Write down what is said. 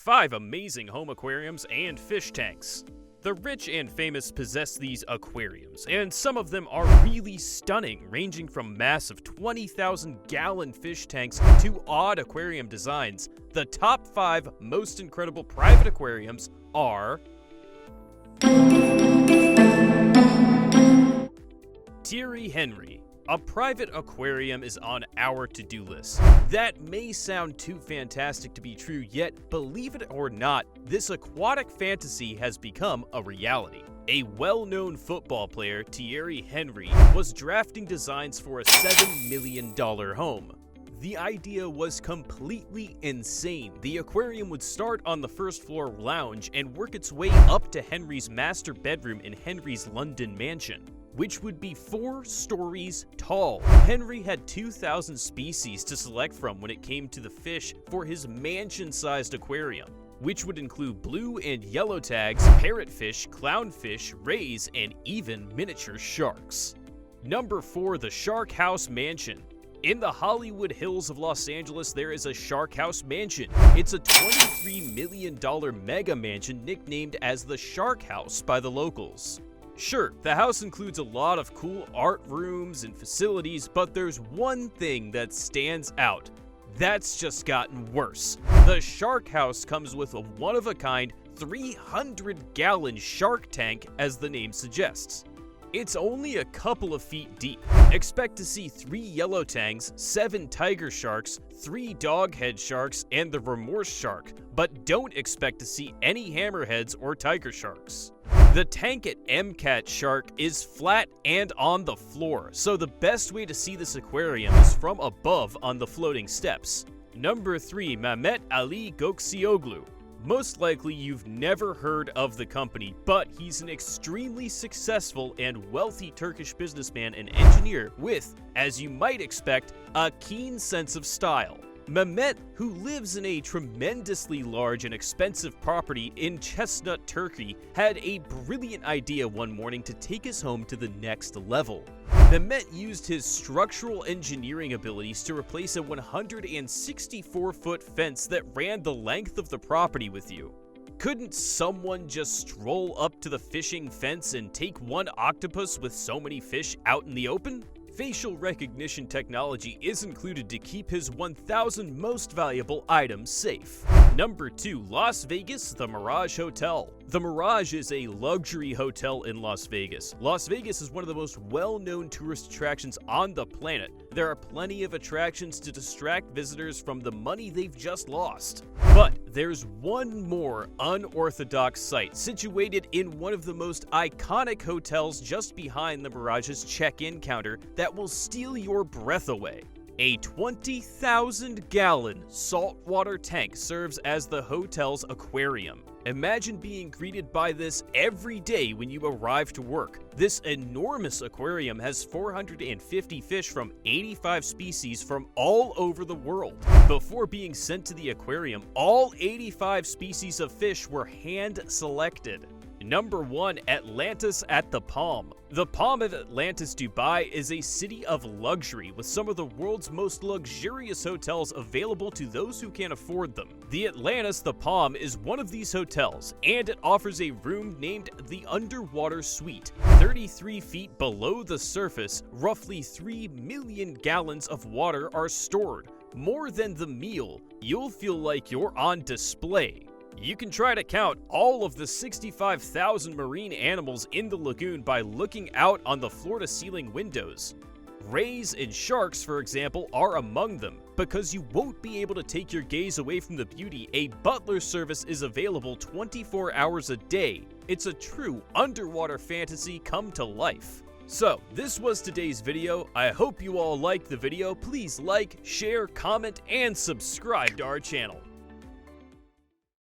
5 amazing home aquariums and fish tanks. The rich and famous possess these aquariums, and some of them are really stunning, ranging from massive 20,000-gallon fish tanks to odd aquarium designs. The top 5 most incredible private aquariums are Thierry Henry. A private aquarium is on our to-do list. That may sound too fantastic to be true, yet believe it or not, this aquatic fantasy has become a reality. A well-known football player, Thierry Henry, was drafting designs for a $7 million home. The idea was completely insane. The aquarium would start on the first floor lounge and work its way up to Henry's master bedroom in Henry's London mansion, which would be 4 stories tall. Henry had 2,000 species to select from when it came to the fish for his mansion-sized aquarium, which would include blue and yellow tags, parrotfish, clownfish, rays, and even miniature sharks. Number 4, the Shark House Mansion. In the Hollywood Hills of Los Angeles, there is a Shark House Mansion. It's a $23 million mega mansion nicknamed as the Shark House by the locals. Sure, the house includes a lot of cool art rooms and facilities, but there's one thing that stands out. That's just gotten worse. The Shark House comes with a one-of-a-kind 300-gallon shark tank, as the name suggests. It's only a couple of feet deep. Expect to see 3 yellow tangs, 7 tiger sharks, 3 doghead sharks, and the remorse shark, but don't expect to see any hammerheads or tiger sharks. The tank at MCAT Shark is flat and on the floor, so the best way to see this aquarium is from above on the floating steps. Number 3, Mehmet Ali Gökçeoğlu. Most likely you've never heard of the company, but he's an extremely successful and wealthy Turkish businessman and engineer with, as you might expect, a keen sense of style. Mehmet, who lives in a tremendously large and expensive property in Chestnut, Turkey, had a brilliant idea one morning to take his home to the next level. Mehmet used his structural engineering abilities to replace a 164-foot fence that ran the length of the property with you. Couldn't someone just stroll up to the fishing fence and take one octopus with so many fish out in the open? Facial recognition technology is included to keep his 1,000 most valuable items safe. Number 2, Las Vegas, the Mirage Hotel. The Mirage is a luxury hotel in Las Vegas. Las Vegas is one of the most well-known tourist attractions on the planet. There are plenty of attractions to distract visitors from the money they've just lost. But there's one more unorthodox site situated in one of the most iconic hotels just behind the Mirage's check-in counter that will steal your breath away. A 20,000-gallon saltwater tank serves as the hotel's aquarium. Imagine being greeted by this every day when you arrive to work. This enormous aquarium has 450 fish from 85 species from all over the world. Before being sent to the aquarium, all 85 species of fish were hand-selected. Number 1, Atlantis at the Palm. The Palm of Atlantis, Dubai is a city of luxury with some of the world's most luxurious hotels available to those who can afford them. The Atlantis the Palm is one of these hotels, and it offers a room named the Underwater Suite. 33 feet below the surface, roughly 3 million gallons of water are stored. More than the meal, you'll feel like you're on display. You can try to count all of the 65,000 marine animals in the lagoon by looking out on the floor-to-ceiling windows. Rays and sharks, for example, are among them. Because you won't be able to take your gaze away from the beauty, a butler service is available 24 hours a day. It's a true underwater fantasy come to life. So, this was today's video. I hope you all liked the video. Please like, share, comment, and subscribe to our channel.